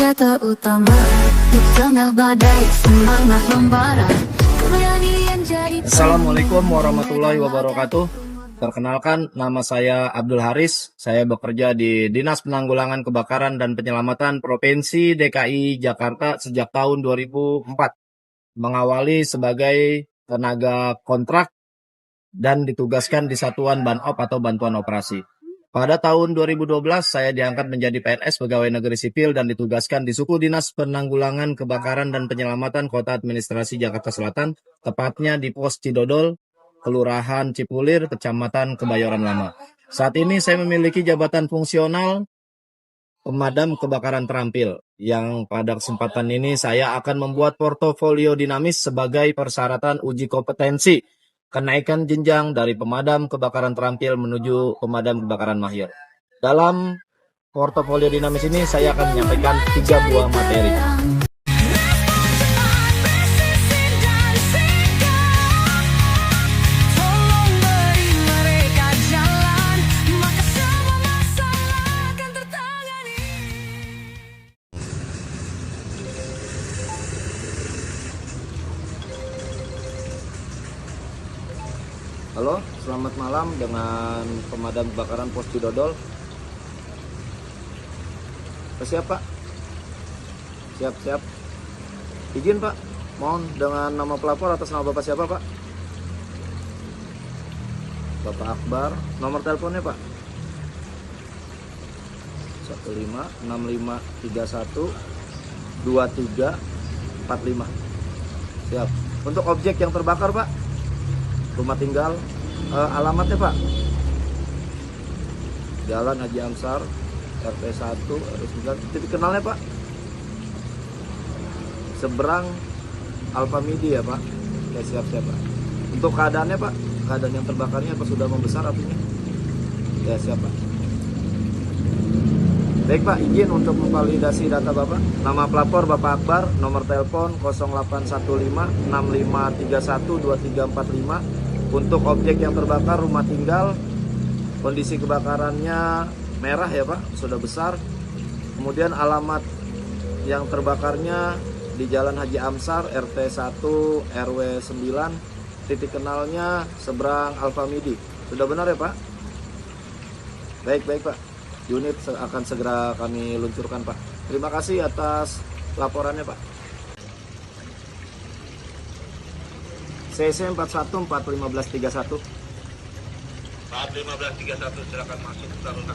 senjata utama di tengah badai, semangat membara. Assalamualaikum warahmatullahi wabarakatuh. Perkenalkan, nama saya Abdul Haris. Saya bekerja di Dinas Penanggulangan Kebakaran dan Penyelamatan Provinsi DKI Jakarta sejak tahun 2004. Mengawali sebagai tenaga kontrak dan ditugaskan di Satuan Banop atau Bantuan Operasi. Pada tahun 2012, saya diangkat menjadi PNS Pegawai Negeri Sipil dan ditugaskan di Suku Dinas Penanggulangan Kebakaran dan Penyelamatan Kota Administrasi Jakarta Selatan, tepatnya di Pos Cidodol, Kelurahan Cipulir, Kecamatan Kebayoran Lama. Saat ini saya memiliki jabatan fungsional pemadam kebakaran terampil, yang pada kesempatan ini saya akan membuat portofolio dinamis sebagai persyaratan uji kompetensi kenaikan jenjang dari pemadam kebakaran terampil menuju pemadam kebakaran mahir. Dalam portofolio dinamis ini saya akan menyampaikan 3 buah materi. Halo, selamat malam dengan pemadam kebakaran Pos Cidodol. Siap, Pak? Siap. Izin, Pak. Mohon dengan nama pelapor atas nama Bapak siapa, Pak? Bapak Akbar. Nomor teleponnya, Pak? 1565312345. Siap. Untuk objek yang terbakar, Pak? Rumah tinggal, alamatnya, Pak? Jalan Haji Amsar, RT 1 RW 9. Titik kenalnya, Pak? Seberang Alfamidi ya, Pak? Oke, siap, Pak. Untuk keadaannya, Pak? Keadaan yang terbakarnya apa sudah membesar apinya? Ya, siap, Pak. Baik, Pak, izin untuk memvalidasi data Bapak. Nama pelapor Bapak Akbar, nomor telepon 0815-6531-2345. Untuk objek yang terbakar rumah tinggal, kondisi kebakarannya merah ya, Pak, sudah besar. Kemudian alamat yang terbakarnya di Jalan Haji Amsar, RT 1 RW 9. Titik kenalnya seberang Alfamidi. Sudah benar ya, Pak? Baik, Pak. Unit akan segera kami luncurkan, Pak. Terima kasih atas laporannya, Pak. CC 414531. 1531, silakan masuk ke Taruna.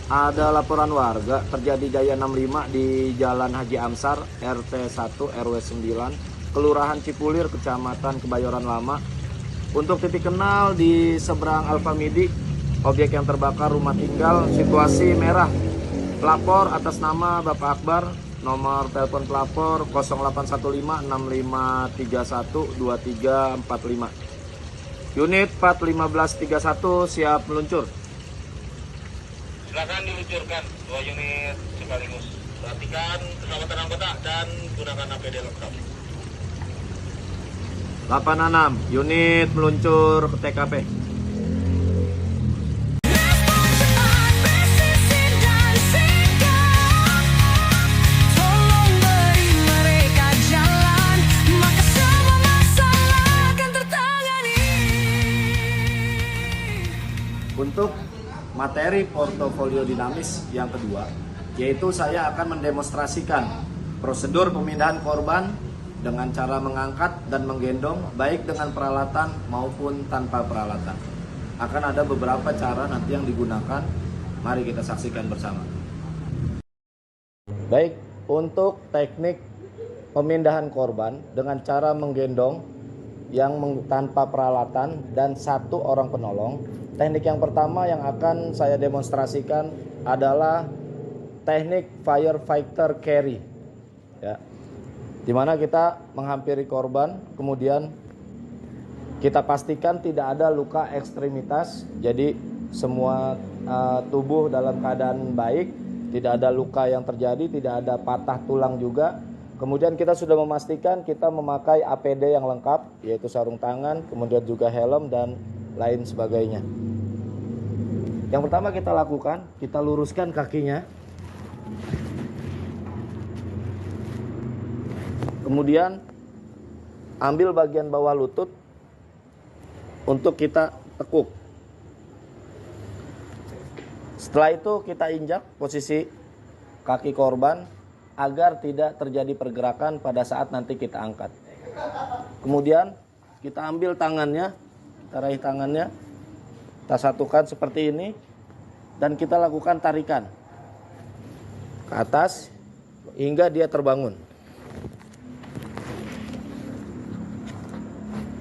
Ada laporan warga terjadi Jaya 65 di Jalan Haji Amsar, RT 1 RW 9, Kelurahan Cipulir, Kecamatan Kebayoran Lama. Untuk titik kenal di seberang Alfamidi, objek yang terbakar rumah tinggal, situasi merah. Pelapor atas nama Bapak Akbar, nomor telepon pelapor 0815-6531-2345. Unit 41531 siap meluncur. Silakan diluncurkan 2 unit sekaligus. Perhatikan keselamatan anggota dan gunakan APD lengkap. 86 unit meluncur ke TKP. Untuk materi portofolio dinamis yang kedua, yaitu saya akan mendemonstrasikan prosedur pemindahan korban dengan cara mengangkat dan menggendong, baik dengan peralatan maupun tanpa peralatan. Akan ada beberapa cara nanti yang digunakan, mari kita saksikan bersama. Baik, untuk teknik pemindahan korban dengan cara menggendong yang tanpa peralatan dan 1 orang penolong. Teknik yang pertama yang akan saya demonstrasikan adalah teknik firefighter carry, ya, dimana kita menghampiri korban, kemudian kita pastikan tidak ada luka ekstremitas, jadi semua tubuh dalam keadaan baik, tidak ada luka yang terjadi, tidak ada patah tulang juga. Kemudian kita sudah memastikan kita memakai APD yang lengkap, yaitu sarung tangan, kemudian juga helm dan lain sebagainya. Yang pertama kita lakukan, kita luruskan kakinya, Kemudian ambil bagian bawah lutut untuk kita tekuk. Setelah itu kita injak posisi kaki korban agar tidak terjadi pergerakan pada saat nanti kita angkat. Kemudian kita ambil tangannya, kita raih tangannya, kita satukan seperti ini dan kita lakukan tarikan ke atas hingga dia terbangun.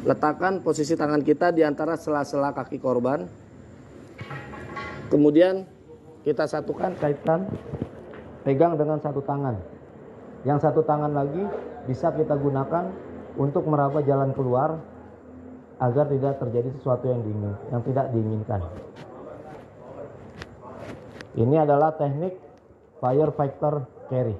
Letakkan posisi tangan kita di antara sela-sela kaki korban. Kemudian kita satukan, kaitkan, pegang dengan satu tangan. Yang satu tangan lagi bisa kita gunakan untuk meraba jalan keluar agar tidak terjadi sesuatu yang tidak diinginkan. Ini adalah teknik firefighter carry.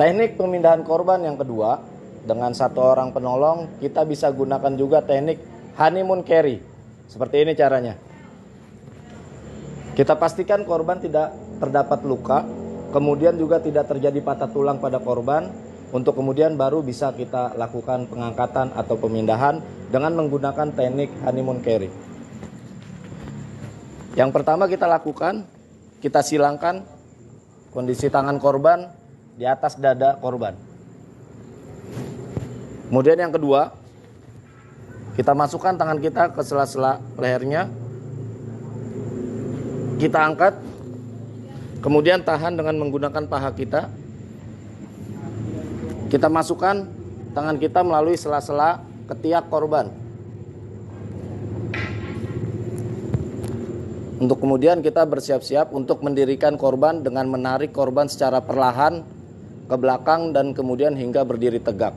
Teknik pemindahan korban yang kedua, dengan satu orang penolong, kita bisa gunakan juga teknik honeymoon carry. Seperti ini caranya. Kita pastikan korban tidak terdapat luka, kemudian juga tidak terjadi patah tulang pada korban, untuk kemudian baru bisa kita lakukan pengangkatan atau pemindahan dengan menggunakan teknik honeymoon carry. Yang pertama kita lakukan, kita silangkan kondisi tangan korban di atas dada korban. Kemudian yang kedua, kita masukkan tangan kita ke sela-sela lehernya, kita angkat, kemudian tahan dengan menggunakan paha kita. Kita masukkan tangan kita melalui sela-sela ketiak korban. Untuk kemudian kita bersiap-siap untuk mendirikan korban dengan menarik korban secara perlahan ke belakang dan kemudian hingga berdiri tegak.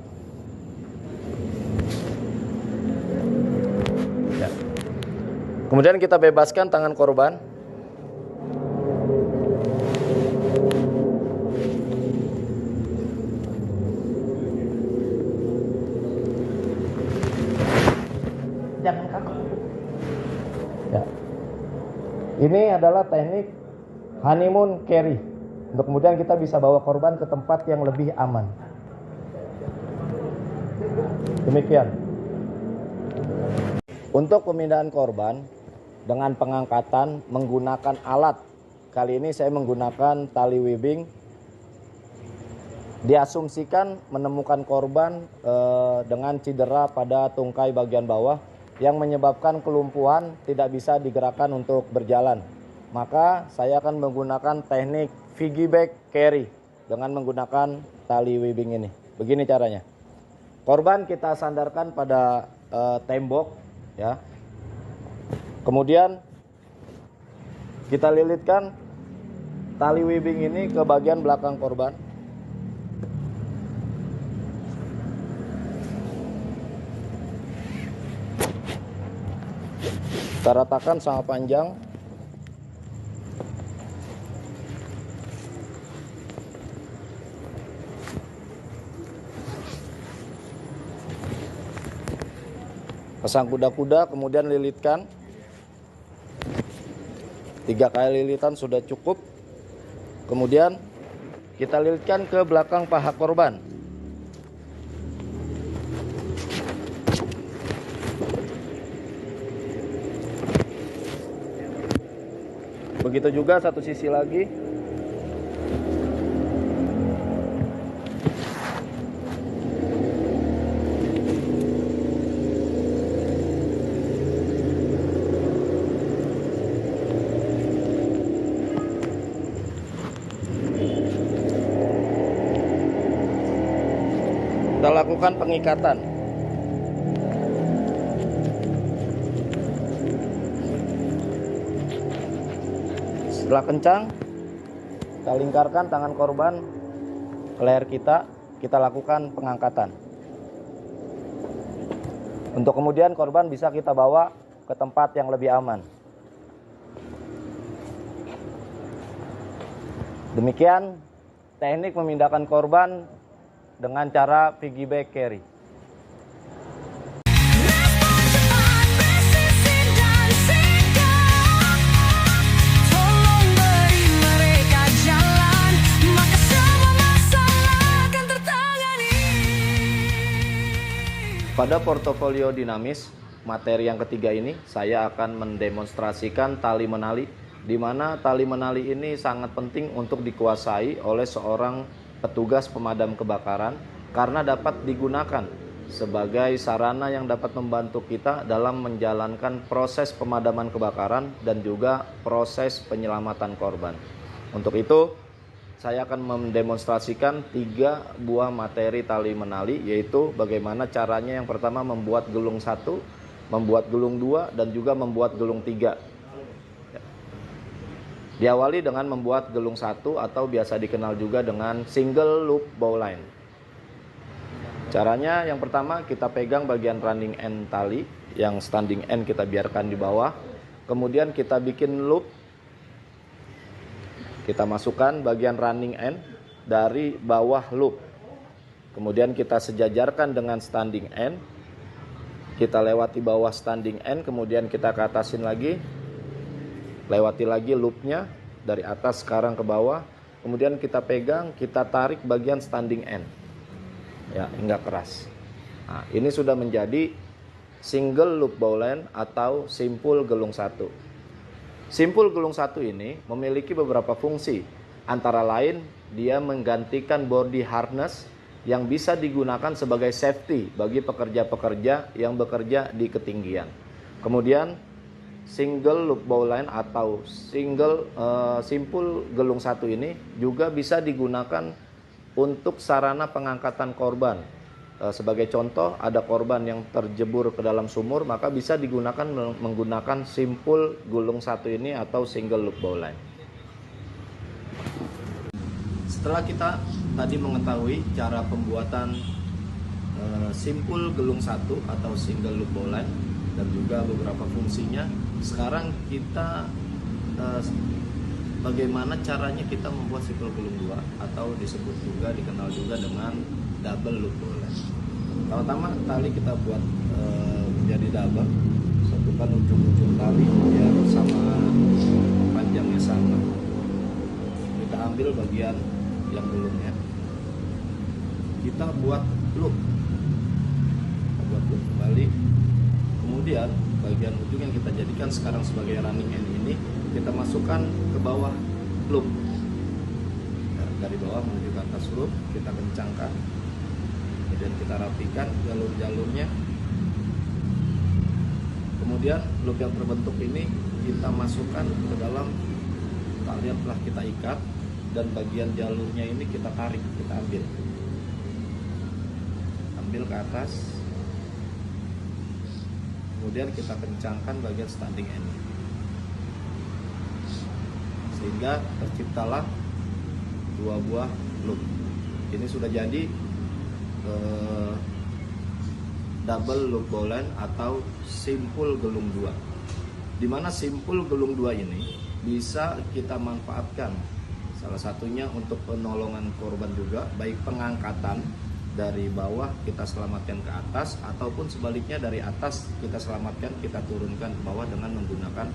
Ya. Kemudian kita bebaskan tangan korban. Jangan kaku. Ya. Ini adalah teknik honeymoon carry. Untuk kemudian kita bisa bawa korban ke tempat yang lebih aman. Demikian. Untuk pemindahan korban dengan pengangkatan menggunakan alat. Kali ini saya menggunakan tali webbing. Diasumsikan menemukan korban dengan cedera pada tungkai bagian bawah yang menyebabkan kelumpuhan, tidak bisa digerakkan untuk berjalan. Maka saya akan menggunakan teknik piggyback carry dengan menggunakan tali webbing ini. Begini caranya. Korban kita sandarkan pada tembok, ya. Kemudian kita lilitkan tali webbing ini ke bagian belakang korban. Kita ratakan sama panjang. Pasang kuda-kuda, kemudian lilitkan. 3 kali lilitan sudah cukup. Kemudian kita lilitkan ke belakang paha korban. Begitu juga satu sisi lagi. Kita lakukan pengikatan. Setelah kencang, kita lingkarkan tangan korban ke leher kita lakukan pengangkatan. Untuk kemudian korban bisa kita bawa ke tempat yang lebih aman. Demikian teknik memindahkan korban dengan cara piggyback carry. Tolong beri mereka jalan, maka semua masalah akan tertahan. Pada portofolio dinamis, materi yang ketiga ini saya akan mendemonstrasikan tali menali, di mana tali menali ini sangat penting untuk dikuasai oleh seorang petugas pemadam kebakaran karena dapat digunakan sebagai sarana yang dapat membantu kita dalam menjalankan proses pemadaman kebakaran dan juga proses penyelamatan korban. Untuk itu, saya akan mendemonstrasikan 3 buah materi tali menali, yaitu bagaimana caranya yang pertama membuat gulung 1, membuat gulung 2, dan juga membuat gulung 3. Diawali dengan membuat gulung 1 atau biasa dikenal juga dengan single loop bowline. Caranya yang pertama, kita pegang bagian running end tali, yang standing end kita biarkan di bawah. Kemudian kita bikin loop. Kita masukkan bagian running end dari bawah loop. Kemudian kita sejajarkan dengan standing end. Kita lewati bawah standing end, kemudian kita ke atasin lagi. Lewati lagi loopnya dari atas sekarang ke bawah. Kemudian kita pegang, kita tarik bagian standing end. Ya, hingga keras. Nah, ini sudah menjadi single loop bowline atau simpul gelung 1. Simpul gelung 1 ini memiliki beberapa fungsi, antara lain dia menggantikan body harness yang bisa digunakan sebagai safety bagi pekerja-pekerja yang bekerja di ketinggian. Kemudian single loop bowline atau simpul gelung 1 ini juga bisa digunakan untuk sarana pengangkatan korban. Sebagai contoh, ada korban yang terjebur ke dalam sumur, maka bisa digunakan menggunakan simpul gulung 1 ini atau single loop bowline. Setelah kita tadi mengetahui cara pembuatan simpul gulung 1 atau single loop bowline dan juga beberapa fungsinya, sekarang kita bagaimana caranya kita membuat simpul gulung 2 atau disebut juga dikenal juga dengan double loop bowline. Pertama, tali kita buat menjadi double. Satukan ujung-ujung tali biar sama, panjangnya sama. Kita ambil bagian yang gulungnya. Kita buat loop. Kita buat loop kembali. Kemudian bagian ujung yang kita jadikan sekarang sebagai running end ini kita masukkan ke bawah loop. Dari bawah menuju ke atas loop, kita kencangkan. Kemudian kita rapikan jalur-jalurnya. Kemudian loop yang terbentuk ini kita masukkan ke dalam tali yang telah kita ikat, dan bagian jalurnya ini kita tarik, kita ambil ke atas. Kemudian kita kencangkan bagian standing end sehingga terciptalah 2 buah loop. Ini sudah jadi double loop bowline atau simpul gelung 2, dimana simpul gelung 2 ini bisa kita manfaatkan salah satunya untuk penolongan korban juga, baik pengangkatan dari bawah kita selamatkan ke atas, ataupun sebaliknya dari atas kita selamatkan, kita turunkan ke bawah dengan menggunakan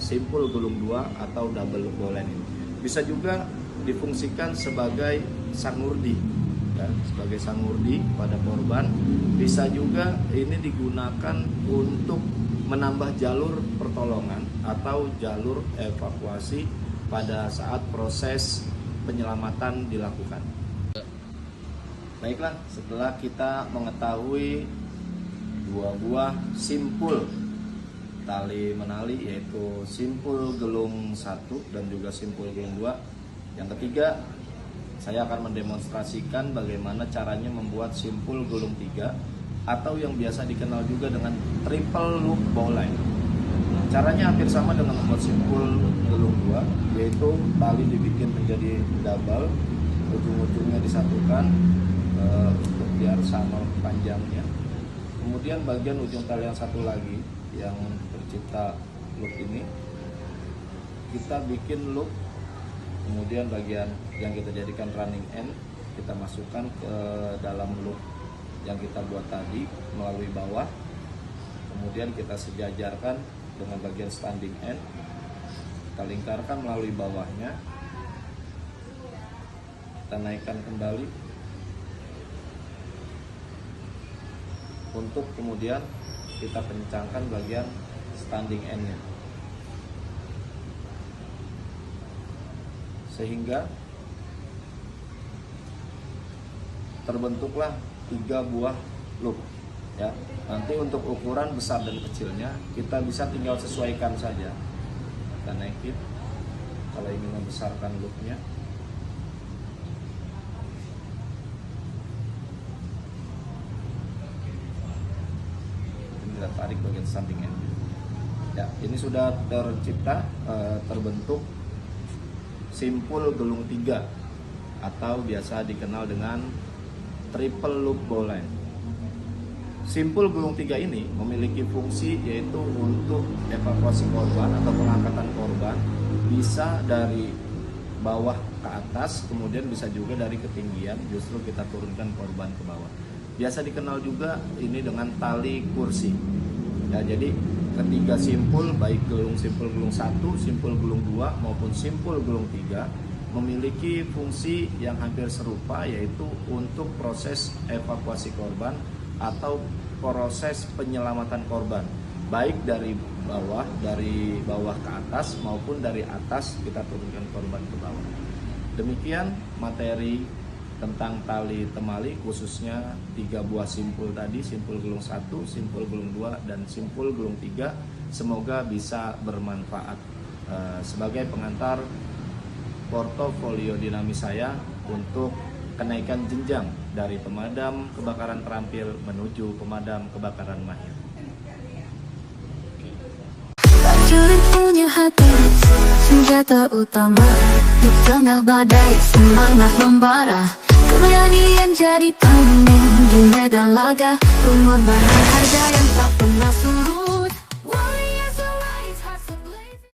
simpul gelung 2 atau double loop bowline ini. Bisa juga difungsikan sebagai sangurdi, ya, sebagai sangurdi pada korban. Bisa juga ini digunakan untuk menambah jalur pertolongan atau jalur evakuasi pada saat proses penyelamatan dilakukan. Baiklah, setelah kita mengetahui 2 buah simpul tali menali, yaitu simpul gelung 1 dan juga simpul gelung 2, yang ketiga saya akan mendemonstrasikan bagaimana caranya membuat simpul gulung 3 atau yang biasa dikenal juga dengan triple loop bowline. Caranya hampir sama dengan membuat simpul gulung 2, yaitu tali dibikin menjadi double, ujung-ujungnya disatukan untuk biar sama panjangnya. Kemudian bagian ujung tali yang satu lagi yang tercipta loop ini kita bikin loop. Kemudian bagian yang kita jadikan running end kita masukkan ke dalam loop yang kita buat tadi melalui bawah. Kemudian kita sejajarkan dengan bagian standing end, kita lingkarkan melalui bawahnya, kita naikkan kembali, untuk kemudian kita kencangkan bagian standing end-nya, sehingga terbentuklah 3 buah loop ya. Nanti untuk ukuran besar dan kecilnya kita bisa tinggal sesuaikan saja. Kita naikin kalau ingin membesarkan loopnya. Kita tarik bagian standing end. Ya, ini sudah tercipta terbentuk simpul gelung 3 atau biasa dikenal dengan triple loop bowline. Simpul gelung 3 ini memiliki fungsi yaitu untuk evakuasi korban atau pengangkatan korban, bisa dari bawah ke atas, kemudian bisa juga dari ketinggian, justru kita turunkan korban ke bawah. Biasa dikenal juga ini dengan tali kursi. Ya, jadi ketiga simpul, baik simpul gelung 1, simpul gelung 2 maupun simpul gelung 3 memiliki fungsi yang hampir serupa, yaitu untuk proses evakuasi korban atau proses penyelamatan korban, baik dari bawah ke atas maupun dari atas kita turunkan korban ke bawah. Demikian materi tentang tali temali, khususnya 3 buah simpul tadi, simpul gelung 1, simpul gelung 2, dan simpul gelung 3. Semoga bisa bermanfaat sebagai pengantar portofolio dinamis saya untuk kenaikan jenjang dari pemadam kebakaran terampil menuju pemadam kebakaran mahir. Prajurit punya hati, senjata utama di tengah badai, semangat membara. Keberanian jadi pemimpin di medan laga, pengorbanan